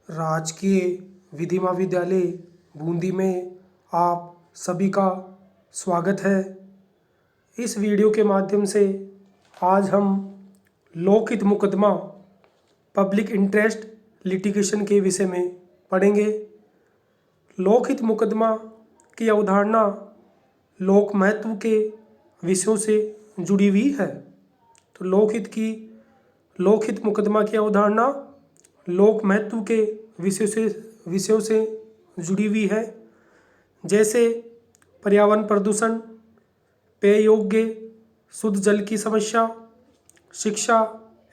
राजकीय विधि महाविद्यालय बूंदी में आप सभी का स्वागत है। इस वीडियो के माध्यम से आज हम लोकहित मुकदमा पब्लिक इंटरेस्ट लिटिगेशन के विषय में पढ़ेंगे। लोकहित मुकदमा की अवधारणा लोक महत्व के विषयों से जुड़ी हुई है। तो लोकहित मुकदमा की अवधारणा लोक महत्व के विषयों से जुड़ी हुई है, जैसे पर्यावरण प्रदूषण, पेय योग्य शुद्ध जल की समस्या, शिक्षा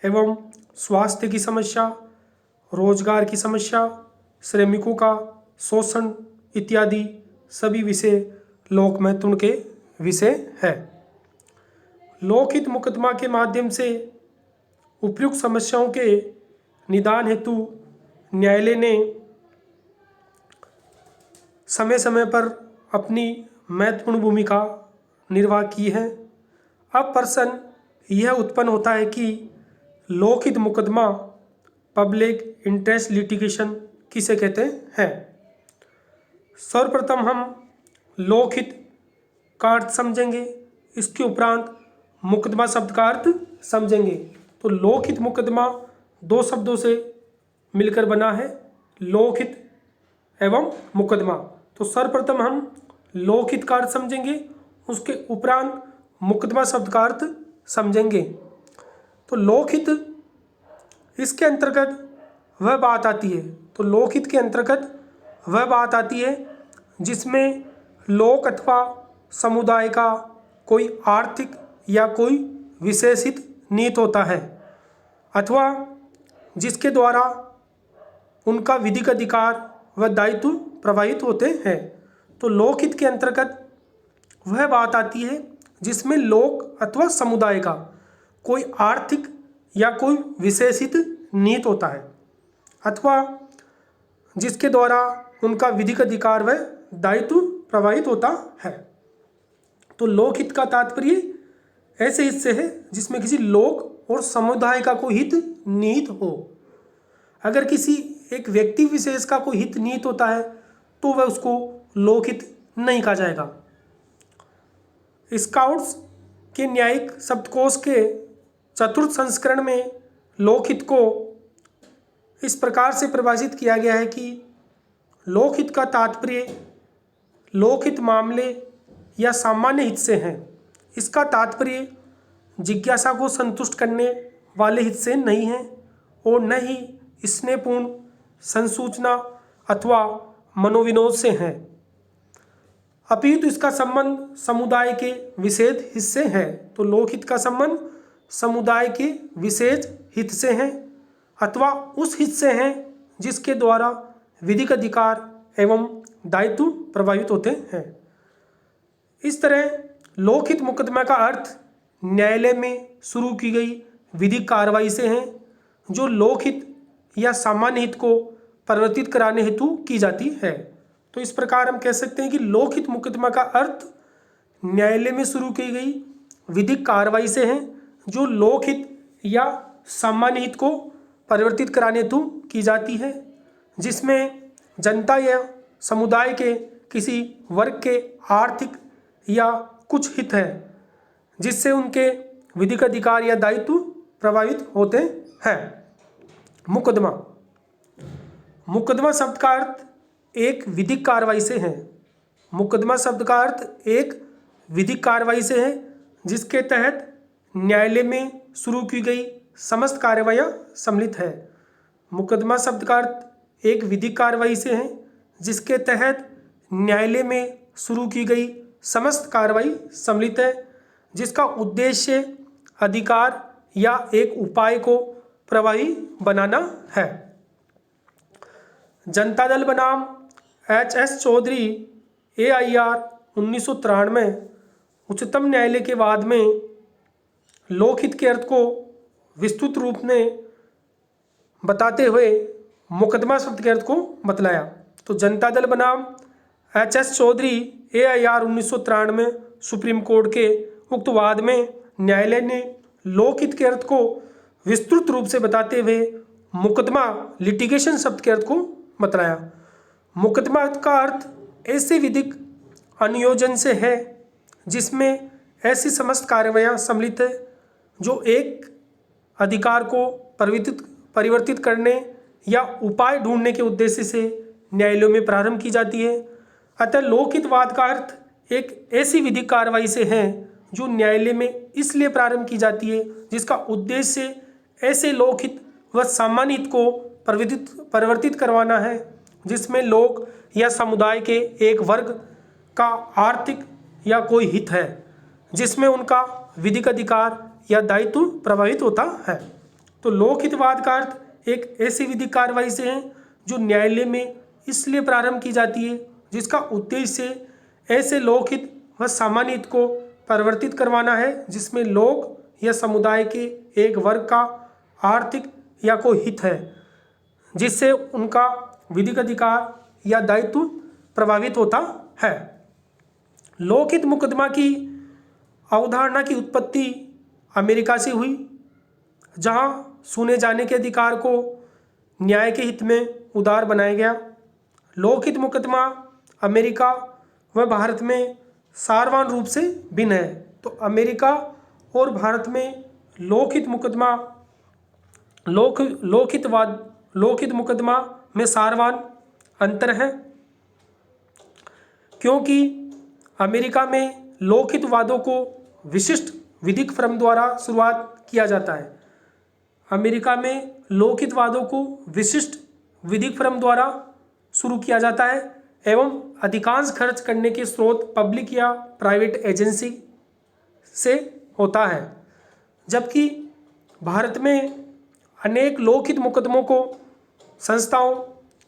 एवं स्वास्थ्य की समस्या, रोजगार की समस्या, श्रमिकों का शोषण इत्यादि सभी विषय लोक महत्व के विषय है। लोकहित मुकदमा के माध्यम से उपयुक्त समस्याओं के निदान हेतु न्यायालय ने समय समय पर अपनी महत्वपूर्ण भूमिका निर्वाह की है। अब प्रश्न यह उत्पन्न होता है कि लोकहित मुकदमा पब्लिक इंटरेस्ट लिटिगेशन किसे कहते हैं। सर्वप्रथम हम लोकहित का अर्थ समझेंगे, इसके उपरांत मुकदमा शब्द का अर्थ समझेंगे। तो लोकहित मुकदमा दो शब्दों से मिलकर बना है, लोकहित एवं मुकदमा। तो सर्वप्रथम हम लोकहित का अर्थ समझेंगे, उसके उपरांत मुकदमा शब्द का अर्थ समझेंगे। तो लोकहित इसके अंतर्गत वह बात आती है, तो लोकहित के अंतर्गत वह बात आती है जिसमें लोक अथवा समुदाय का कोई आर्थिक या कोई विशेष हित निहित होता है, अथवा जिसके द्वारा उनका विधिक अधिकार व दायित्व प्रभावित होते हैं। तो लोकहित के अंतर्गत वह बात आती है जिसमें लोक अथवा समुदाय का कोई आर्थिक या कोई विशेष हित निहित होता है, अथवा जिसके द्वारा उनका विधिक अधिकार व दायित्व प्रभावित होता है। तो लोकहित का तात्पर्य ऐसे हित से है जिसमें किसी लोक और समुदाय का कोई हित निहित हो। अगर किसी एक व्यक्ति विशेष का कोई हित निहित होता है तो वह उसको लोकहित नहीं कहा जाएगा। स्काउट्स के न्यायिक शब्दकोश के चतुर्थ संस्करण में लोकहित को इस प्रकार से परिभाषित किया गया है कि लोकहित का तात्पर्य लोकहित मामले या सामान्य हित से है। इसका तात्पर्य जिज्ञासा को संतुष्ट करने वाले हित से नहीं है और न ही स्नेहपूर्ण संसूचना अथवा मनोविनोद से है, अपितु इसका संबंध समुदाय के विशेष हित से है। तो लोकहित का संबंध समुदाय के विशेष हित से है अथवा उस हित से है जिसके द्वारा विधिक अधिकार एवं दायित्व प्रभावित होते हैं। इस तरह लोकहित मुकदमा का अर्थ न्यायालय में शुरू की गई विधिक कार्रवाई से है जो लोकहित या सामान्य हित को परिवर्तित कराने हेतु की जाती है। तो इस प्रकार हम कह सकते हैं कि लोकहित मुकदमा का अर्थ न्यायालय में शुरू की गई विधिक कार्रवाई से है जो लोकहित या सामान्य हित को परिवर्तित कराने हेतु की जाती है, जिसमें जनता या समुदाय के किसी वर्ग के आर्थिक या कुछ हित है जिससे उनके विधिक अधिकार या दायित्व प्रभावित होते हैं। मुकदमा शब्द का अर्थ एक विधिक कार्रवाई से है। मुकदमा शब्द का अर्थ एक विधिक कार्रवाई से है जिसके तहत न्यायालय में शुरू की गई समस्त कार्रवाइयाँ सम्मिलित है। मुकदमा शब्द का अर्थ एक विधिक कार्रवाई से है जिसके तहत न्यायालय में शुरू की गई समस्त कार्रवाई सम्मिलित है, जिसका उद्देश्य अधिकार या एक उपाय को प्रभावी बनाना है। जनता दल बनाम HS चौधरी AIR 1993 उच्चतम न्यायालय के वाद में लोकहित के अर्थ को विस्तृत रूप में बताते हुए मुकदमा शब्द के अर्थ को बतलाया। तो जनता दल बनाम HS Chaudhary AIR 1993 Supreme Court के उक्त वाद में न्यायालय ने लोकहित के अर्थ को विस्तृत रूप से बताते हुए मुकदमा लिटिगेशन शब्द के अर्थ को बतलाया। मुकदमा का अर्थ ऐसे विधिक अनुयोजन से है जिसमें ऐसी समस्त कार्रवाइयाँ सम्मिलित है जो एक अधिकार को परिवर्तित करने या उपाय ढूंढने के उद्देश्य से न्यायालयों में प्रारंभ की जाती है। अतः लोकहितवाद का अर्थ एक ऐसी विधिक कार्रवाई से है जो न्यायालय में इसलिए प्रारंभ की जाती है जिसका उद्देश्य ऐसे लोकहित व सामान्य हित को परिवर्तित करवाना है जिसमें लोग या समुदाय के एक वर्ग का आर्थिक या कोई हित है जिसमें उनका विधिक अधिकार या दायित्व प्रभावित होता है। तो लोकहितवाद का अर्थ एक ऐसी विधिक कार्रवाई से है जो न्यायालय में इसलिए प्रारंभ की जाती है जिसका उद्देश्य ऐसे लोकहित व सामान्य हित को परिवर्तित करवाना है जिसमें लोग या समुदाय के एक वर्ग का आर्थिक या कोई हित है जिससे उनका विधिक अधिकार या दायित्व प्रभावित होता है। लोकहित मुकदमा की अवधारणा की उत्पत्ति अमेरिका से हुई, जहां सुने जाने के अधिकार को न्याय के हित में उदार बनाया गया। लोकहित मुकदमा अमेरिका व भारत में सारवान रूप से भिन्न है। तो अमेरिका और भारत में लोकहित मुकदमा में सारवान अंतर है, क्योंकि अमेरिका में लोकहित वादों को विशिष्ट विधिक फर्म द्वारा शुरुआत किया जाता है। अमेरिका में लोकहित वादों को विशिष्ट विधिक फर्म द्वारा शुरू किया जाता है एवं अधिकांश खर्च करने के स्रोत पब्लिक या प्राइवेट एजेंसी से होता है, जबकि भारत में अनेक लोकहित मुकदमों को संस्थाओं,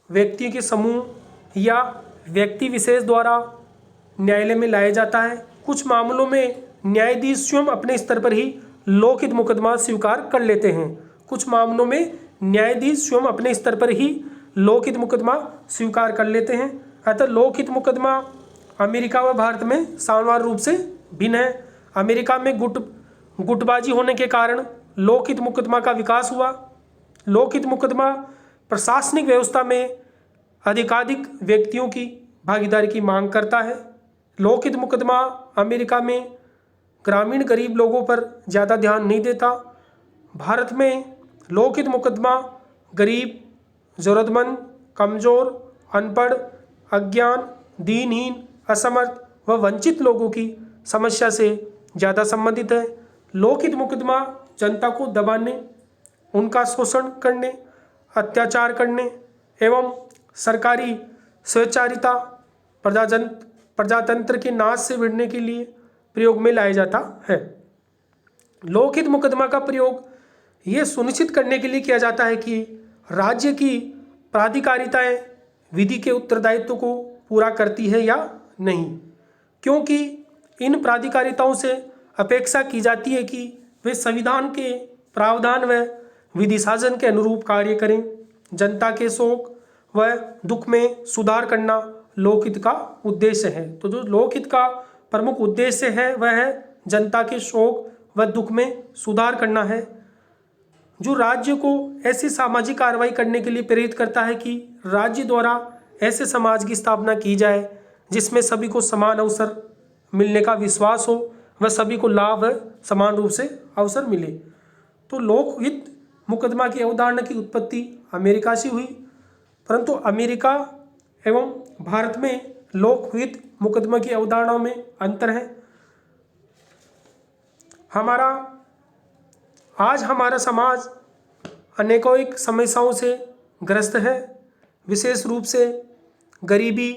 व्यक्तियों के समूह या व्यक्ति विशेष द्वारा न्यायालय में लाया जाता है। कुछ मामलों में न्यायाधीश स्वयं अपने स्तर पर ही लोकहित मुकदमा स्वीकार कर लेते हैं। कुछ मामलों में न्यायाधीश स्वयं अपने स्तर पर ही लोकहित मुकदमा स्वीकार कर लेते हैं। अतः लोकहित मुकदमा अमेरिका व भारत में सामान्य रूप से भिन्न है। अमेरिका में गुटबाजी होने के कारण लोकहित मुकदमा का विकास हुआ। लोकहित मुकदमा प्रशासनिक व्यवस्था में अधिकाधिक व्यक्तियों की भागीदारी की मांग करता है। लोकहित मुकदमा अमेरिका में ग्रामीण गरीब लोगों पर ज़्यादा ध्यान नहीं देता। भारत में लोकहित मुकदमा गरीब, ज़रूरतमंद, कमज़ोर, अनपढ़, अज्ञान, दीनहीन, असमर्थ व वंचित लोगों की समस्या से ज़्यादा संबंधित है। लोकहित मुकदमा जनता को दबाने, उनका शोषण करने, अत्याचार करने एवं सरकारी स्वैच्छाचारिता, प्रजातंत्र के नाश से भिड़ने के लिए प्रयोग में लाया जाता है। लोकहित मुकदमा का प्रयोग ये सुनिश्चित करने के लिए किया जाता है कि राज्य की प्राधिकारिताएं विधि के उत्तरदायित्व को पूरा करती है या नहीं, क्योंकि इन प्राधिकारिताओं से अपेक्षा की जाती है कि वे संविधान के प्रावधान व विधि शासन के अनुरूप कार्य करें। जनता के शोक व दुख में सुधार करना लोकहित का उद्देश्य है। तो जो लोकहित का प्रमुख उद्देश्य है वह है जनता के शोक व दुख में सुधार करना है, जो राज्य को ऐसी सामाजिक कार्रवाई करने के लिए प्रेरित करता है कि राज्य द्वारा ऐसे समाज की स्थापना की जाए जिसमें सभी को समान अवसर मिलने का विश्वास हो व सभी को लाभ व समान रूप से अवसर मिले। तो लोकहित मुकदमा की अवधारणा की उत्पत्ति अमेरिका से हुई, परंतु अमेरिका एवं भारत में लोकहित मुकदमा की अवधारणाओं में अंतर है। आज हमारा समाज अनेकों समस्याओं से ग्रस्त है, विशेष रूप से गरीबी,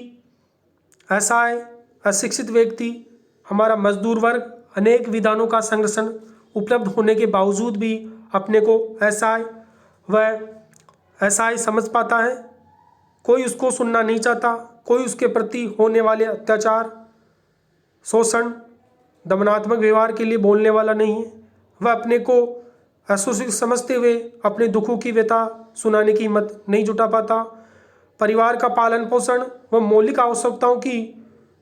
असहाय, अशिक्षित व्यक्ति, हमारा मजदूर वर्ग अनेक विधानों का संरक्षण उपलब्ध होने के बावजूद भी अपने को असहाय समझ पाता है। कोई उसको सुनना नहीं चाहता, कोई उसके प्रति होने वाले अत्याचार, शोषण, दमनात्मक व्यवहार के लिए बोलने वाला नहीं है। वह अपने को असुरक्षित समझते हुए अपने दुखों की व्यथा सुनाने की हिम्मत नहीं जुटा पाता। परिवार का पालन पोषण व मौलिक आवश्यकताओं की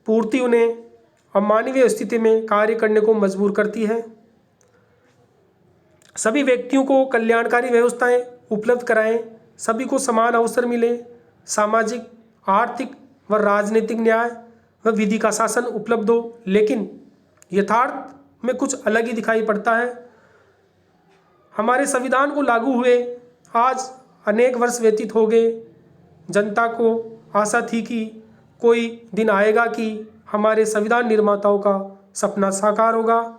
पूर्ति उन्हें अमानवीय स्थिति में कार्य करने को मजबूर करती है। सभी व्यक्तियों को कल्याणकारी व्यवस्थाएं उपलब्ध कराएं, सभी को समान अवसर मिले, सामाजिक, आर्थिक व राजनीतिक न्याय व विधि का शासन उपलब्ध हो। लेकिन यथार्थ में कुछ अलग ही दिखाई पड़ता है। हमारे संविधान को लागू हुए आज अनेक वर्ष व्यतीत हो गए। जनता को आशा थी कि कोई दिन आएगा कि हमारे संविधान निर्माताओं का सपना साकार होगा,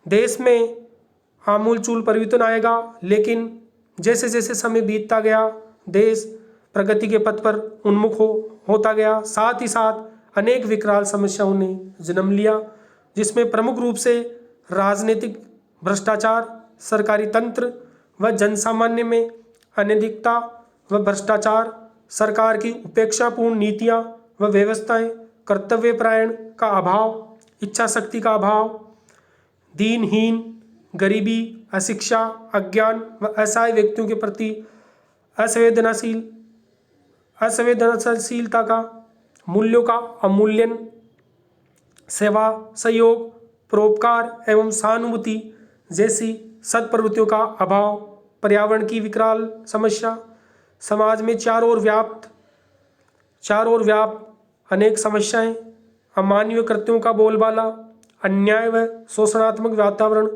देश में आमूलचूल परिवर्तन आएगा। लेकिन जैसे जैसे समय बीतता गया, देश प्रगति के पथ पर उन्मुख होता गया। साथ ही साथ अनेक विकराल समस्याओं ने जन्म लिया, जिसमें प्रमुख रूप से राजनीतिक भ्रष्टाचार, सरकारी तंत्र व जनसामान्य में अनैतिकता व भ्रष्टाचार, सरकार की उपेक्षापूर्ण नीतियां व व्यवस्थाएं, कर्तव्यपरायण का अभाव, इच्छा शक्ति का अभाव, दीनहीन, गरीबी, अशिक्षा, अज्ञान व असहाय व्यक्तियों के प्रति असंवेदनशीलता का, मूल्यों का अवमूल्यन, सेवा, सहयोग, परोपकार एवं सहानुभूति जैसी सत्प्रवृत्तियों का अभाव, पर्यावरण की विकराल समस्या, समाज में चारों ओर व्याप्त अनेक समस्याएं, अमानवीय कृत्यों का बोलबाला, अन्याय व शोषणात्मक वातावरण,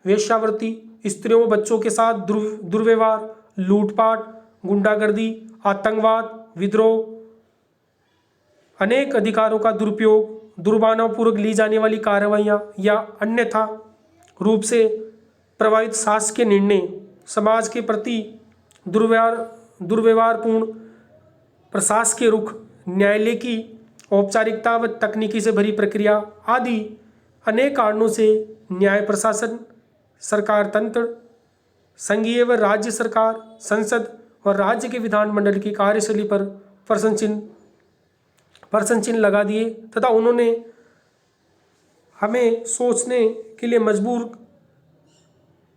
वेश्यावृत्ति, स्त्रियों व बच्चों के साथ दुर्व्यवहार, लूटपाट, गुंडागर्दी, आतंकवाद, विद्रोह, अनेक अधिकारों का दुरुपयोग, दुर्भावनापूर्वक ली जाने वाली कार्रवाइयाँ या अन्यथा रूप से प्रभावित शासकीय निर्णय, समाज के प्रति दुर्व्यवहारपूर्ण प्रशासकीय रुख, न्यायालय की औपचारिकता व तकनीकी से भरी प्रक्रिया आदि अनेक कारणों से न्याय प्रशासन, सरकार तंत्र, संघीय व राज्य सरकार, संसद और राज्य के विधानमंडल की कार्यशैली पर प्रश्न चिन्ह लगा दिए तथा उन्होंने हमें सोचने के लिए मजबूर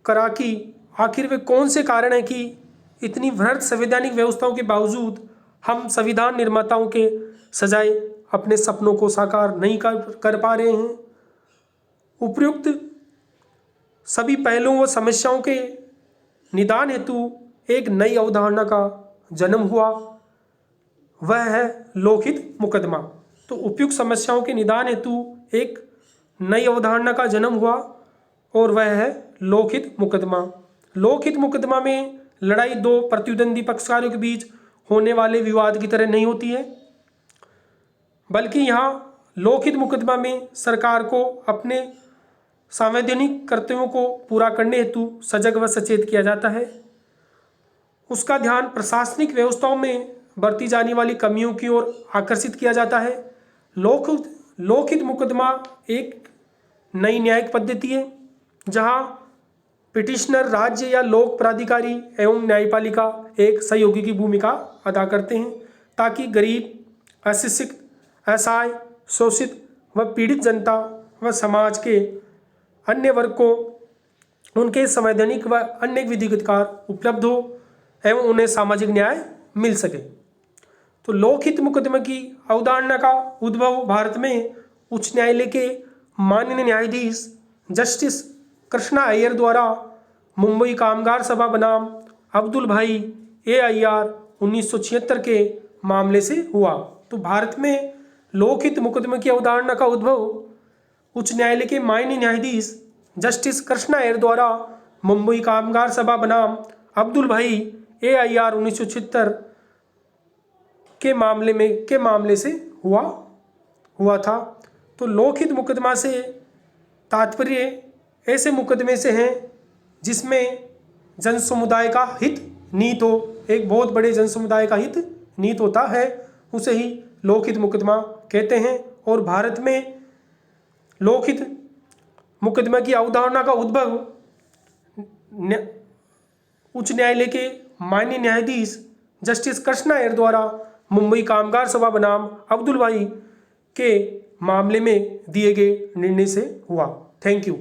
करा कि आखिर वे कौन से कारण हैं कि इतनी वृहद संवैधानिक व्यवस्थाओं के बावजूद हम संविधान निर्माताओं के सजाए अपने सपनों को साकार नहीं कर पा रहे हैं। उपयुक्त सभी पहलुओं व समस्याओं के निदान हेतु एक नई अवधारणा का जन्म हुआ, वह है लोकहित मुकदमा। तो उपयुक्त समस्याओं के निदान हेतु एक नई अवधारणा का जन्म हुआ और वह है लोकहित मुकदमा। लोकहित मुकदमा में लड़ाई दो प्रतिद्वंदी पक्षकारों के बीच होने वाले विवाद की तरह नहीं होती है, बल्कि यहाँ लोकहित मुकदमा में सरकार को अपने संवैधानिक कर्तव्यों को पूरा करने हेतु सजग व सचेत किया जाता है। उसका ध्यान प्रशासनिक व्यवस्थाओं में बरती जाने वाली कमियों की ओर आकर्षित किया जाता है। लोकहित मुकदमा एक नई न्यायिक पद्धति है जहां पिटिशनर राज्य या लोक प्राधिकारी एवं न्यायपालिका एक सहयोगी की भूमिका अदा करते हैं ताकि गरीब, अशिक्षित, असहाय, शोषित व पीड़ित जनता व समाज के अन्य वर्ग को उनके संवैधानिक व अन्य विधिक अधिकार उपलब्ध हो एवं उन्हें सामाजिक न्याय मिल सके। तो लोकहित मुकदमे की अवधारणा का उद्भव भारत में उच्च न्यायालय के माननीय न्यायाधीश जस्टिस कृष्णा अय्यर द्वारा मुंबई कामगार सभा बनाम अब्दुल भाई AIR 1976 के मामले से हुआ। तो भारत में लोकहित मुकदमे की अवधारणा का उद्भव उच्च न्यायालय के माननीय न्यायाधीश जस्टिस कृष्णा अय्यर द्वारा मुंबई कामगार सभा बनाम अब्दुल भाई AIR 1976 के मामले से हुआ था। तो लोकहित मुकदमा से तात्पर्य ऐसे मुकदमे से हैं जिसमें जन समुदाय का हित नीत हो, एक बहुत बड़े जन समुदाय का हित नीत होता है, उसे ही लोकहित मुकदमा कहते हैं। और भारत में लोकहित मुकदमा की अवधारणा का उद्भव उच्च न्यायालय के माननीय न्यायाधीश जस्टिस कृष्णा अय्यर द्वारा मुंबई कामगार सभा बनाम अब्दुल भाई के मामले में दिए गए निर्णय से हुआ। Thank you.